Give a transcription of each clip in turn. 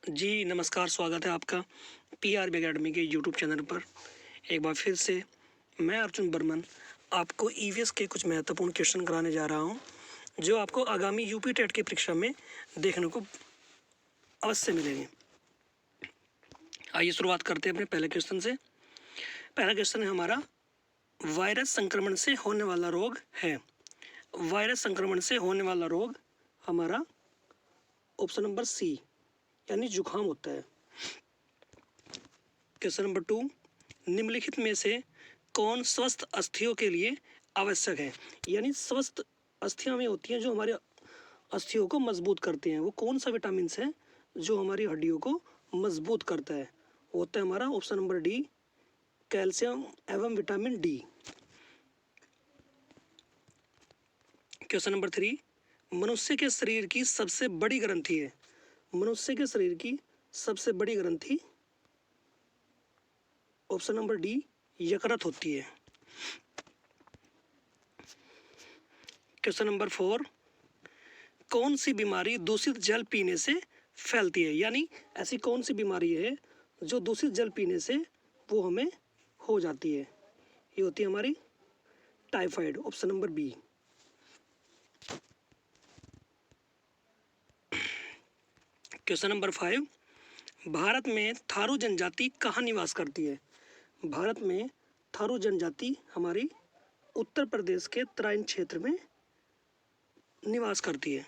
जी, नमस्कार, स्वागत है आपका पीआरबी अकेडमी के यूट्यूब चैनल पर। एक बार फिर से मैं अर्जुन बर्मन आपको ईवीएस के कुछ महत्वपूर्ण क्वेश्चन कराने जा रहा हूं, जो आपको आगामी यूपी टेट की परीक्षा में देखने को अवश्य मिलेंगे। आइए शुरुआत करते हैं अपने पहले क्वेश्चन से। पहला क्वेश्चन है हमारा, वायरस संक्रमण से होने वाला रोग है। वायरस संक्रमण से होने वाला रोग हमारा ऑप्शन नंबर सी यानी जुकाम होता है। क्वेश्चन नंबर 2, निम्नलिखित में से कौन स्वस्थ अस्थियों के लिए आवश्यक है। यानी स्वस्थ अस्थियां में होती हैं जो हमारे अस्थियों को मजबूत करते हैं। वो कौन सा विटामिन है जो हमारी हड्डियों को मजबूत करता है? होता है हमारा ऑप्शन नंबर डी, कैल्शियम एवं विटामिन डी। क्वेश्चन नंबर 3, मनुष्य के शरीर की सबसे बड़ी ग्रंथि है। मनुष्य के शरीर की सबसे बड़ी ग्रंथि ऑप्शन नंबर डी, यकृत होती है। क्वेश्चन नंबर 4, कौन सी बीमारी दूषित जल पीने से फैलती है। यानी ऐसी कौन सी बीमारी है जो दूषित जल पीने से वो हमें हो जाती है? ये होती है हमारी typhoid, option number B. Question number 5, Bharat में थारू जनजाति कहाँ निवास करती है। भारत में थारू जनजाति हमारी उत्तर प्रदेश के तराइन क्षेत्र में निवास करती है।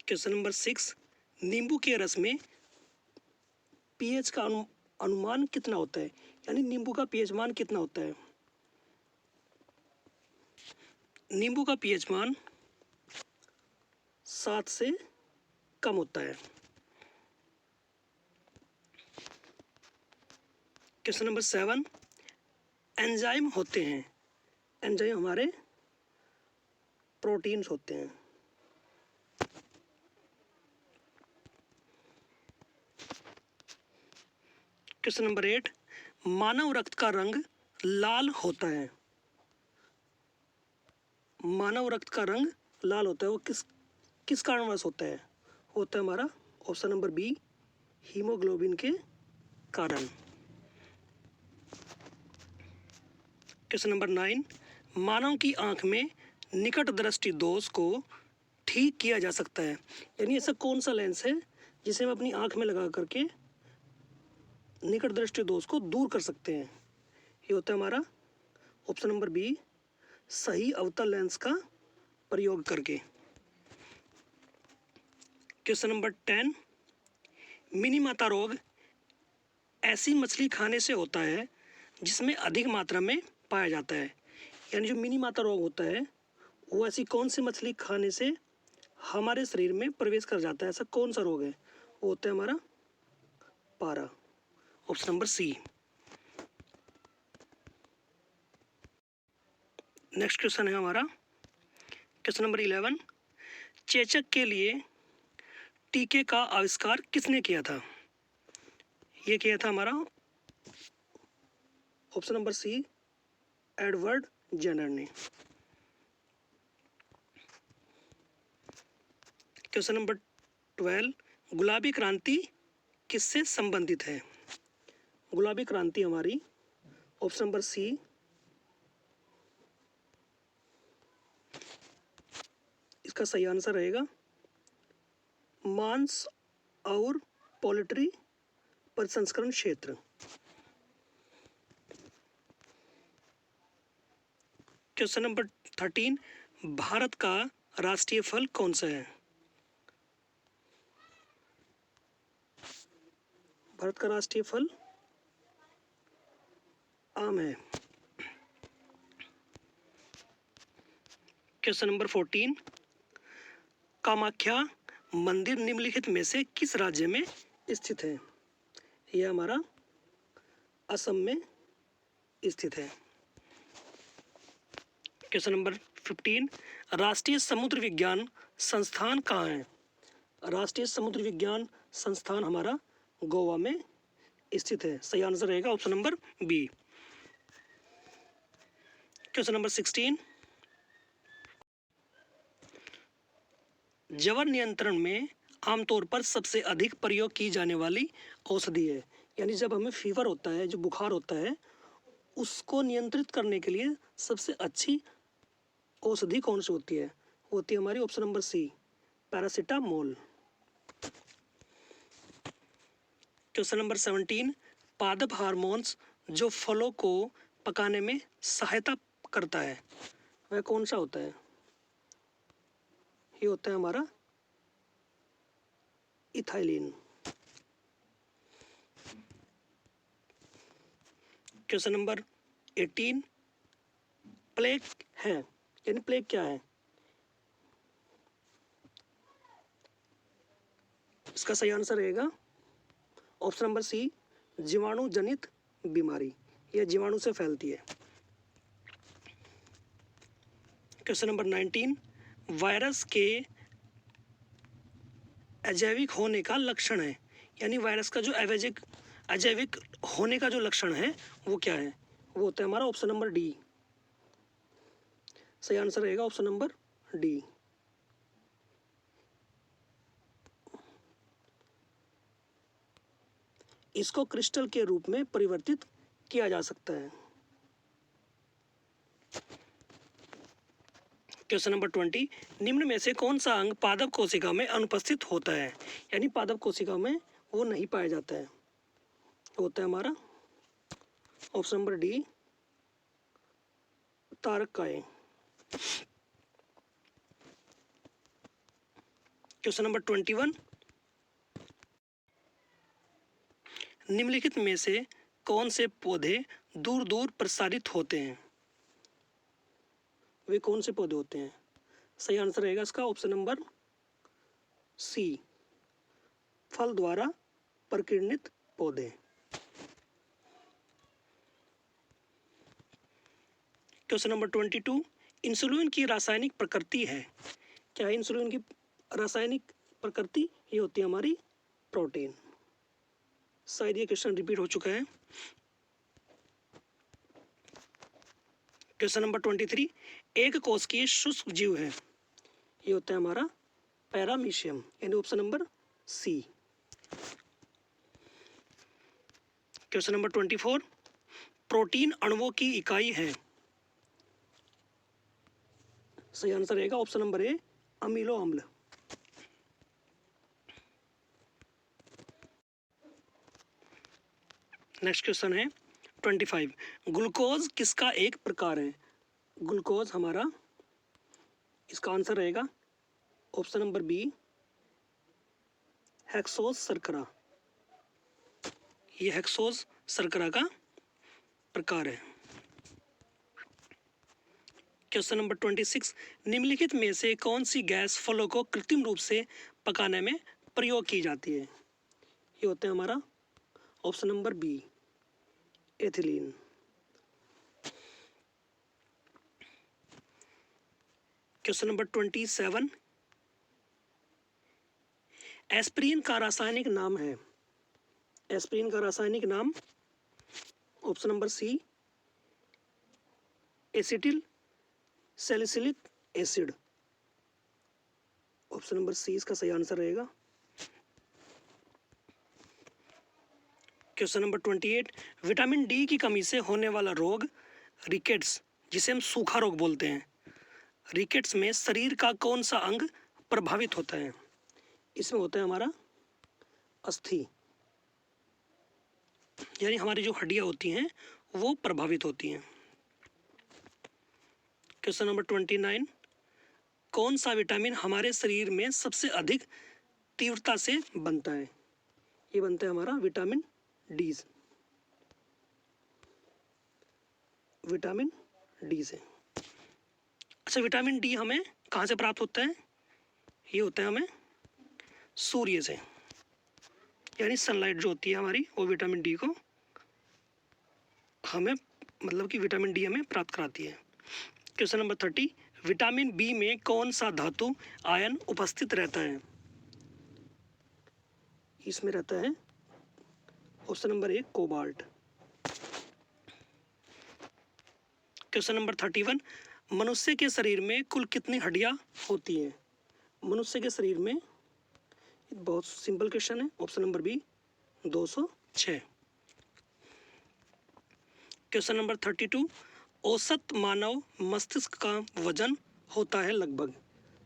क्वेश्चन नंबर 6, नींबू के रस में पीएच का अनुमान कितना होता है। यानी नींबू का पीएच मान कितना होता है? नींबू का पीएच मान 7 से कम होता है। क्वेश्चन नंबर 7, एंजाइम होते हैं। एंजाइम हमारे प्रोटीन्स होते हैं। क्वेश्चन नंबर 8, मानव रक्त का रंग लाल होता है। मानव रक्त का रंग लाल होता है, वो किस कारणवश होता है? होता है हमारा ऑप्शन नंबर बी, हीमोग्लोबिन के कारण। क्वेश्चन नंबर 9, मानव की आंख में निकट दृष्टि दोष को ठीक किया जा सकता है। यानी ऐसा कौन सा लेंस है जिसे हम अपनी आंख में लगा करके निकट दृष्टि दोष को दूर कर सकते हैं? ये होता है हमारा ऑप्शन नंबर बी, सही अवतल लेंस का प्रयोग करके। क्वेश्चन नंबर 10, मिनीमाता रोग ऐसी मछली खाने से होता है जिसमें अधिक मात्रा में पाया जाता है। यानी जो मिनीमाता रोग होता है वो ऐसी कौन सी मछली खाने से हमारे शरीर में प्रवेश कर जाता है? ऐसा कौन सा रोग है? वो होता है हमारा पारा, option number C. Next question है हमारा क्वेश्चन नंबर 11, चेचक के लिए टीके का आविष्कार किसने किया था? ये किया था हमारा option number C, Edward Jenner ने। क्वेश्चन नंबर 12, गुलाबी क्रांति किससे संबंधित है? गुलाबी क्रांति हमारी ऑप्शन नंबर सी, इसका सही आंसर रहेगा मांस और पोल्ट्री प्रसंस्करण क्षेत्र। क्वेश्चन नंबर 13, भारत का राष्ट्रीय फल कौन सा है? भारत का राष्ट्रीय फल आम है। क्वेश्चन नंबर 14, कामाख्या मंदिर निम्नलिखित में से किस राज्य में स्थित है? यह हमारा असम में स्थित है। क्वेश्चन नंबर 15, राष्ट्रीय समुद्र विज्ञान संस्थान कहाँ है? राष्ट्रीय समुद्र विज्ञान संस्थान हमारा गोवा में स्थित है। सही आंसर रहेगा option number B. Question number 16, ज्वर नियंत्रण में आमतौर पर सबसे अधिक प्रयोग की जाने वाली औषधि है। यानी जब हमें फीवर होता है, जो बुखार होता है, उसको नियंत्रित करने के लिए सबसे अच्छी औषधि कौन सी होती है? होती है हमारी option number C, paracetamol. Question number 17, पादप हार्मोन्स जो फलों को पकाने में सहायता करता है, वह कौन सा होता है? ये होता है हमारा इथाइलिन। क्वेश्चन नंबर 18, प्लेग है, यानी प्लेग क्या है? इसका सही आंसर रहेगा ऑप्शन नंबर सी, जीवाणु जनित बीमारी। यह जीवाणु से फैलती है। क्वेश्चन नंबर 19, वायरस के अजैविक होने का लक्षण है, यानी वायरस का जो अजैविक होने का जो लक्षण है वो क्या है? वो होता है हमारा ऑप्शन नंबर डी। सही आंसर रहेगा ऑप्शन नंबर डी। इसको क्रिस्टल के रूप में परिवर्तित किया जा सकता है। क्वेश्चन नंबर 20, निम्न में से कौन सा अंग पादप कोशिका में अनुपस्थित होता है? यानी पादप कोशिका में वो नहीं पाया जाता है। होता है हमारा ऑप्शन नंबर डी, तारकाएं। क्वेश्चन नंबर 21, निम्नलिखित में से कौन से पौधे दूर दूर प्रसारित होते हैं? वे कौन से पौधे होते हैं? सही आंसर रहेगा इसका ऑप्शन नंबर सी, फल द्वारा प्रकीर्णित पौधे। क्वेश्चन नंबर 22, इंसुलिन की रासायनिक प्रकृति है। क्या है इंसुलिन की रासायनिक प्रकृति? ये होती है हमारी प्रोटीन। शायद ये क्वेश्चन रिपीट हो चुका है। क्वेश्चन नंबर 23, एक कोशिकीय शुष्क जीव है, ये होता है हमारा पैरामीशियम, यानी option number C. Question number 24, protein अणुओं की इकाई है। सही आंसर रहेगा ऑप्शन नंबर ए, अमीनो अम्ल। नेक्स्ट क्वेश्चन है 25, ग्लूकोज किसका एक प्रकार है? ग्लूकोज हमारा, इसका आंसर रहेगा ऑप्शन नंबर बी, हेक्सोज शर्करा। ये हेक्सोज शर्करा का प्रकार है। क्वेश्चन नंबर 26, निम्नलिखित में से कौन सी गैस फलों को कृत्रिम रूप से पकाने में प्रयोग की जाती है? ये होता है हमारा option number B, ethylene. Question number 27, aspirin का रासायनिक नाम है। एस्पिरिन का रासायनिक नाम option number C, acetyl salicylic acid. Option number C इसका सही आंसर रहेगा। क्वेश्चन नंबर 28, विटामिन डी की कमी से होने वाला रोग रिकेट्स, जिसे हम सूखा रोग बोलते हैं, रिकेट्स में शरीर का कौन सा अंग प्रभावित होता है? इसमें होता है हमारा अस्थि, यानी हमारी जो हड्डियां होती हैं वो प्रभावित होती हैं। क्वेश्चन नंबर 29, कौन सा विटामिन हमारे शरीर में सबसे अधिक तीव्रता से बनता है? ये बनता है हमारा विटामिन डी से। विटामिन डी से। अच्छा, विटामिन डी हमें कहाँ से प्राप्त होता है? ये होता है हमें सूर्य से, यानी सनलाइट जो होती है हमारी, वो विटामिन डी को हमें, मतलब कि विटामिन डी हमें प्राप्त कराती है। क्वेश्चन नंबर 30, विटामिन बी में कौन सा धातु आयन उपस्थित रहता है? इसमें रहता है ऑप्शन नंबर ए, कोबाल्ट। क्वेश्चन नंबर 31, मनुष्य के शरीर में कुल कितनी हड्डियां होती हैं? मनुष्य के शरीर में, बहुत सिंपल क्वेश्चन है, option number B 206। Question number 32, औसत मानव मस्तिष्क का वजन होता है लगभग।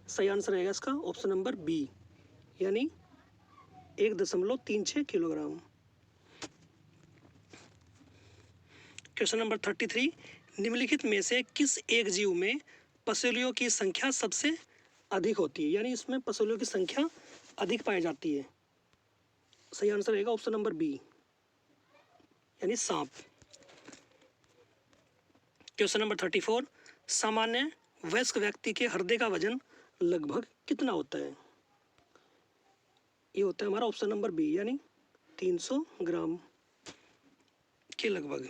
सही आंसर रहेगा इसका ऑप्शन नंबर बी, यानी 1.36 किलोग्राम। क्वेश्चन नंबर 33, निम्नलिखित में से किस एक जीव में पसलियों की संख्या सबसे अधिक होती है, यानी इसमें पसलियों की संख्या अधिक पाई जाती है। सही आंसर रहेगा ऑप्शन नंबर बी, यानी सांप। क्वेश्चन नंबर 34, सामान्य वयस्क व्यक्ति के हृदय का वजन लगभग कितना होता है? ये होता है हमारा ऑप्शन नंबर बी, यानी 300 ग्राम के लगभग।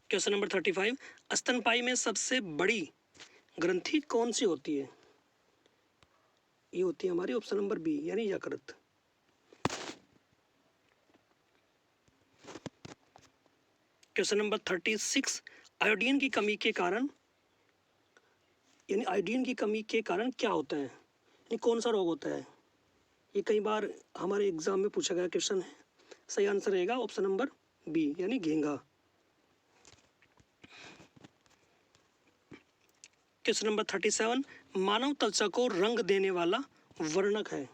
क्वेश्चन नंबर 35, स्तनपायी में सबसे बड़ी ग्रंथि कौन सी होती है? ये होती है हमारी ऑप्शन नंबर बी, यानी यकृत। क्वेश्चन नंबर 36, आयोडीन की कमी के कारण, यानी आयोडीन की कमी के कारण क्या होता है, यानी कौन सा रोग होता है? ये कई बार हमारे एग्जाम में पूछा गया क्वेश्चन है। सही आंसर रहेगा ऑप्शन नंबर बी, यानी घेंगा। क्वेश्चन नंबर 37, मानव त्वचा को रंग देने वाला वर्णक है।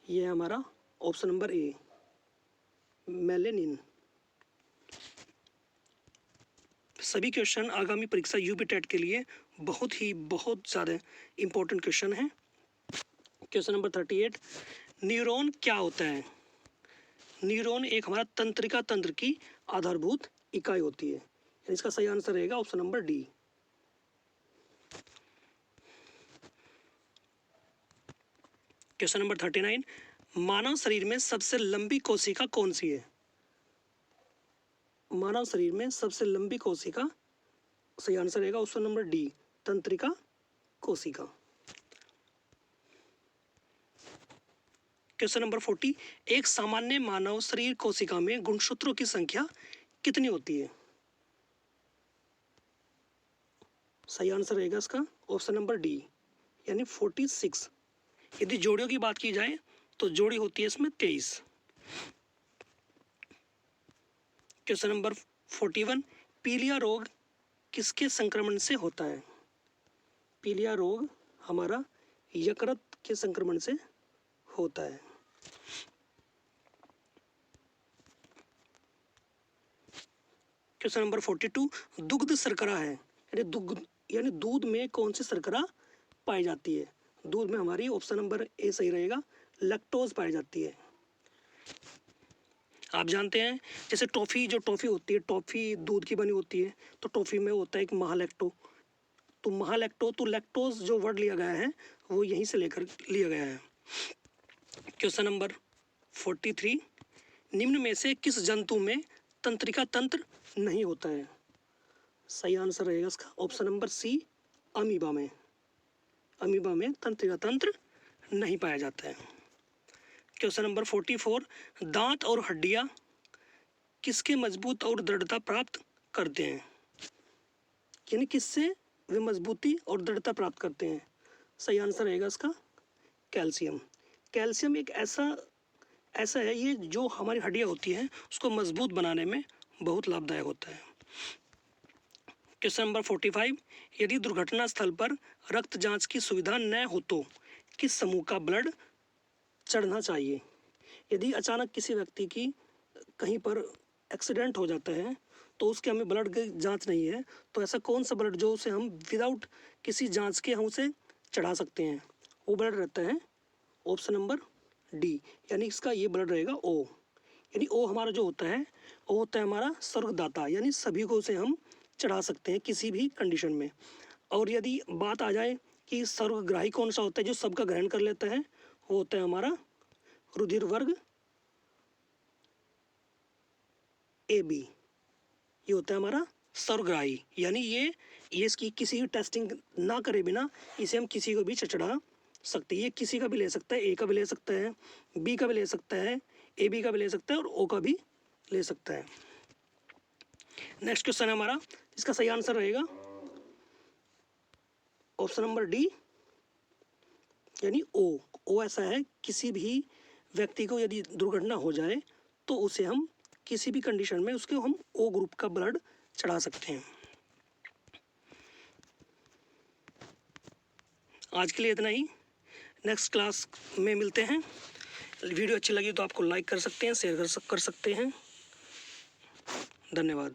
ये हमारा ऑप्शन नंबर ए, मेलेनिन। सभी क्वेश्चन आगामी परीक्षा यूपी टेट के लिए बहुत ज़्यादा इम्पोर्टेंट क्वेश्चन है। क्वेश्चन नंबर 38, न्यूरॉन क्या होता है? न्यूरॉन एक हमारा तंत्रिका तंत्र की आधारभूत इकाई होती है। इसका सही आंसर रहेगा option number D. Question number 39, मानव शरीर में सबसे लंबी कोशिका कौन सी है? मानव शरीर में सबसे लंबी कोशिका, सही आंसर रहेगा ऑप्शन नंबर डी, तंत्रिका कोशिका। क्वेश्चन नंबर 40, एक सामान्य मानव शरीर कोशिका में गुणसूत्रों की संख्या कितनी होती है? सही आंसर रहेगा इसका ऑप्शन नंबर डी, यानी 46। यदि जोड़ियों की बात की जाए तो जोड़ी होती है इसमें 23। क्वेश्चन नंबर 41, पीलिया रोग किसके संक्रमण से होता है? पीलिया रोग हमारा यकृत के संक्रमण से होता है। क्वेश्चन नंबर 42, दुग्ध शर्करा है, यानी दूध में कौन सी शर्करा पाई जाती है? दूध में हमारी ऑप्शन नंबर ए सही रहेगा, लैक्टोज पाई जाती है। आप जानते हैं जैसे टॉफ़ी होती है, टॉफ़ी दूध की बनी होती है, तो टॉफ़ी में होता है एक महालैक्टो। तो लैक्टोज जो वर्ड लिया गया है वो यहीं से लेकर लिया गया है। क्वेश्चन नंबर 43, निम्न में से किस जंतु में तंत्रिका तंत्र नहीं होता है? सही आंसर रहेगा इसका ऑप्शन नंबर सी, अमीबा में। अमीबा में तंत्रिका तंत्र नहीं पाया जाता है। क्वेश्चन नंबर 44, दांत और हड्डियां किसके मजबूत और दृढ़ता प्राप्त करते हैं? यानी किससे वे मजबूती और दृढ़ता प्राप्त करते हैं? सही आंसर रहेगा इसका कैल्शियम। कैल्शियम एक ऐसा है, ये जो हमारी हड्डियां होती हैं उसको मजबूत बनाने में बहुत लाभदायक होता है। क्वेश्चन नंबर 45, यदि दुर्घटना स्थल पर रक्त जांच की सुविधा न हो तो किस समूह का ब्लड चढ़ना चाहिए? यदि अचानक किसी व्यक्ति की कहीं पर एक्सीडेंट हो जाता है तो उसके हमें ब्लड की जांच नहीं है, तो ऐसा कौन सा ब्लड जो उसे हम विदाउट किसी जांच के हम उसे चढ़ा सकते हैं? वो ब्लड रहता है ऑप्शन नंबर डी, यानी इसका ये ब्लड रहेगा ओ। यानी ओ हमारा जो होता है वो होता है हमारा स्वर्गदाता, यानी सभी को उसे हम चढ़ा सकते हैं किसी भी कंडीशन में। और यदि बात आ जाए कि सर्वग्राही कौन सा होता है जो सबका ग्रहण कर लेता है, वो होता है हमारा रुधिर वर्ग ए बी। ये होता है हमारा सर्वग्राही, यानी ये इसकी किसी भी टेस्टिंग ना करे बिना इसे हम किसी को भी चढ़ा सकते हैं। ये किसी का भी ले सकता है, ए का भी ले सकता है, बी का भी ले सकता है, ए बी का भी ले सकता है और ओ का भी ले सकता है। नेक्स्ट क्वेश्चन है हमारा, इसका सही आंसर रहेगा ऑप्शन नंबर डी, यानी ओ ऐसा है, किसी भी व्यक्ति को यदि दुर्घटना हो जाए तो उसे हम किसी भी कंडीशन में उसके हम ओ ग्रुप का ब्लड चढ़ा सकते हैं। आज के लिए इतना ही, नेक्स्ट क्लास में मिलते हैं। वीडियो अच्छी लगी तो आपको लाइक कर सकते हैं, शेयर कर सकते हैं। धन्यवाद।